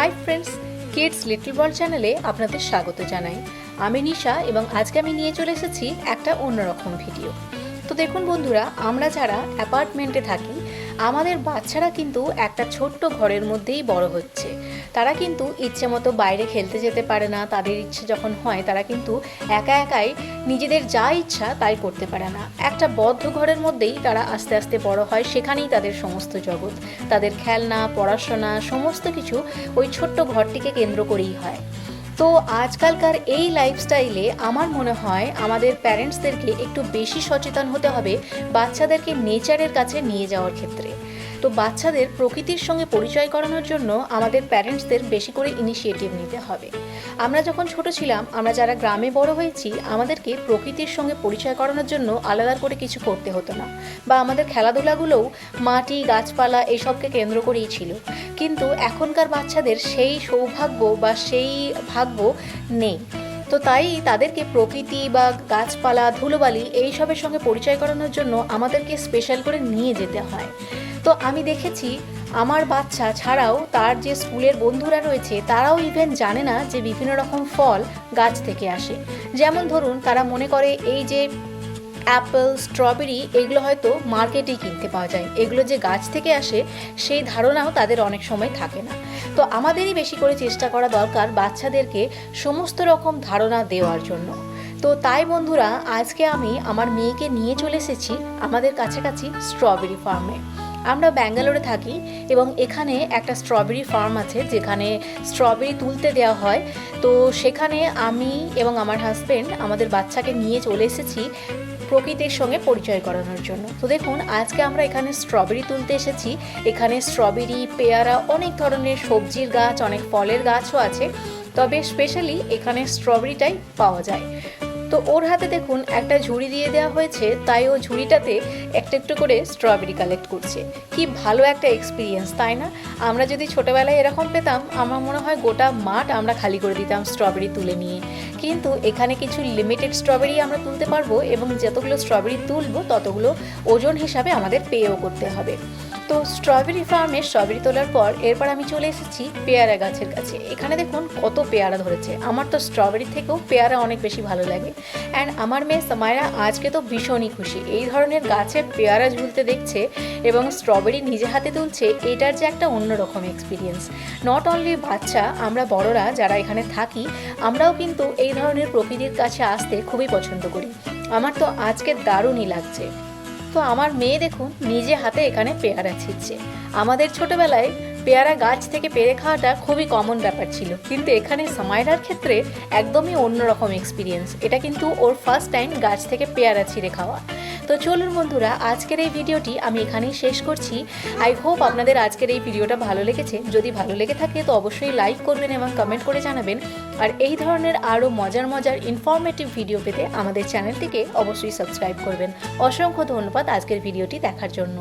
High friends, kids little world চ্যানেলে আপনাদের স্বাগত জানাই। আমি নিশা এবং আজকে আমি নিয়ে চলে এসেছি একটা অন্যরকম ভিডিও। তো দেখুন বন্ধুরা, আমরা যারা অ্যাপার্টমেন্টে থাকি আমাদের বাচ্চারা কিন্তু একটা ছোট্ট ঘরের মধ্যেই বড় হচ্ছে। তারা কিন্তু ইচ্ছে মতো বাইরে খেলতে যেতে পারে না। তাদের ইচ্ছে যখন হয় তারা কিন্তু একা একাই নিজেদের যা ইচ্ছা তাই করতে পারে না। একটা বদ্ধ ঘরের মধ্যেই তারা আস্তে আস্তে বড় হয়, সেখানেই তাদের সমস্ত জগৎ, তাদের খেলনা, পড়াশোনা সমস্ত কিছু ওই ছোট্ট ঘরটিকে কেন্দ্র করেই হয়। তো আজকালকার এই লাইফস্টাইলে আমার মনে হয় আমাদের প্যারেন্টসদেরকে একটু বেশি সচেতন হতে হবে বাচ্চাদেরকে নেচারের কাছে নিয়ে যাওয়ার ক্ষেত্রে। তো বাচ্চাদের প্রকৃতির সঙ্গে পরিচয় করানোর জন্য আমাদের প্যারেন্টসদের বেশি করে ইনিশিয়েটিভ নিতে হবে। আমরা যখন ছোট ছিলাম, আমরা যারা গ্রামে বড় হয়েছি, আমাদেরকে প্রকৃতির সঙ্গে পরিচয় করানোর জন্য আলাদা করে কিছু করতে হতো না, বা আমাদের খেলাধুলাগুলোও মাটি, গাছপালা এসবকে কেন্দ্র করেই ছিল। কিন্তু এখনকার বাচ্চাদের সেই সৌভাগ্য বা সেই ভাগ্য নেই। তো তাই তাদেরকে প্রকৃতি বা গাছপালা, ধুলোবালি এইসবের সঙ্গে পরিচয় করানোর জন্য আমাদেরকে স্পেশাল করে নিয়ে যেতে হয়। তো আমি দেখেছি আমার বাচ্চা ছাড়াও তার যে স্কুলের বন্ধুরা রয়েছে তারাও ইভেন জানে না যে বিভিন্ন রকম ফল গাছ থেকে আসে। যেমন ধরুন, তারা মনে করে এই যে অ্যাপেল, স্ট্রবেরি এগুলো হয়তো মার্কেটেই কিনতে পাওয়া যায়, এগুলো যে গাছ থেকে আসে সেই ধারণাও তাদের অনেক সময় থাকে না। তো আমাদেরই বেশি করে চেষ্টা করা দরকার বাচ্চাদেরকে সমস্ত রকম ধারণা দেওয়ার জন্য। তো তাই বন্ধুরা, আজকে আমি আমার মেয়েকে নিয়ে চলে এসেছি আমাদের কাছাকাছি স্ট্রবেরি ফার্মে। আমরা ব্যাঙ্গালোরে থাকি এবং এখানে একটা স্ট্রবেরি ফার্ম আছে যেখানে স্ট্রবেরি তুলতে দেওয়া হয়। তো সেখানে আমি এবং আমার হাজব্যান্ড আমাদের বাচ্চাকে নিয়ে চলে এসেছি প্রকৃতির সঙ্গে পরিচয় করানোর জন্য। তো দেখুন, আজকে আমরা এখানে স্ট্রবেরি তুলতে এসেছি। এখানে স্ট্রবেরি, পেয়ারা, অনেক ধরনের সবজির গাছ, অনেক ফলের গাছও আছে, তবে স্পেশালি এখানে স্ট্রবেরিটাই পাওয়া যায়। তো ওর হাতে দেখুন একটা ঝুড়ি দিয়ে দেওয়া হয়েছে, তাই ও ঝুড়িটাতে একটা একটু করে স্ট্রবেরি কালেক্ট করছে। কি ভালো একটা এক্সপিরিয়েন্স, তাই না? আমরা যদি ছোটোবেলায় এরকম পেতাম, আমার মনে হয় গোটা মাঠ আমরা খালি করে দিতাম স্ট্রবেরি তুলে নিয়ে। কিন্তু এখানে কিছু লিমিটেড স্ট্রবেরি আমরা তুলতে পারবো এবং যতগুলো স্ট্রবেরি তুলবো ততগুলো ওজন হিসাবে আমাদের পেও করতে হবে। তো স্ট্রবেরি ফার্মে স্ট্রবেরি তোলার পর এরপর আমি চলে এসেছি পেয়ারা গাছের কাছে। এখানে দেখুন কত পেয়ারা ধরেছে। আমার তো স্ট্রবেরি থেকেও পেয়ারা অনেক বেশি ভালো লাগে। অ্যান্ড আমার মেয়ে সামায়রা আজকে তো ভীষণই খুশি, এই ধরনের গাছে পেয়ারা ঝুলতে দেখছে এবং স্ট্রবেরি নিজে হাতে তুলছে। এটার যে একটা অন্যরকম এক্সপিরিয়েন্স। নট অনলি বাচ্চা, আমরা বড়রা যারা এখানে থাকি আমরাও কিন্তু এই ধরনের প্রকৃতির কাছে আসতে খুবই পছন্দ করি। আমার তো আজকে দারুণই লাগছে। তো আমার মেয়ে দেখুন নিজে হাতে এখানে পেয়ারা ছিঁড়ছে। আমাদের ছোটবেলায় পেয়ারা গাছ থেকে পেরে খাওয়াটা খুবই কমন ব্যাপার ছিল, কিন্তু এখানে সামায়রার ক্ষেত্রে একদমই অন্যরকম এক্সপিরিয়েন্স। এটা কিন্তু ওর ফার্স্ট টাইম গাছ থেকে পেয়ারা ছিঁড়ে খাওয়া। তো চলুন বন্ধুরা, আজকের এই ভিডিওটি আমি এখানেই শেষ করছি। আই হোপ আপনাদের আজকের এই ভিডিওটা ভালো লেগেছে। যদি ভালো লেগে থাকে তো অবশ্যই লাইক করবেন এবং কমেন্ট করে জানাবেন। আর এই ধরনের আরও মজার মজার ইনফরমেটিভ ভিডিও পেতে আমাদের চ্যানেলটিকে অবশ্যই সাবস্ক্রাইব করবেন। অসংখ্য ধন্যবাদ আজকের ভিডিওটি দেখার জন্য।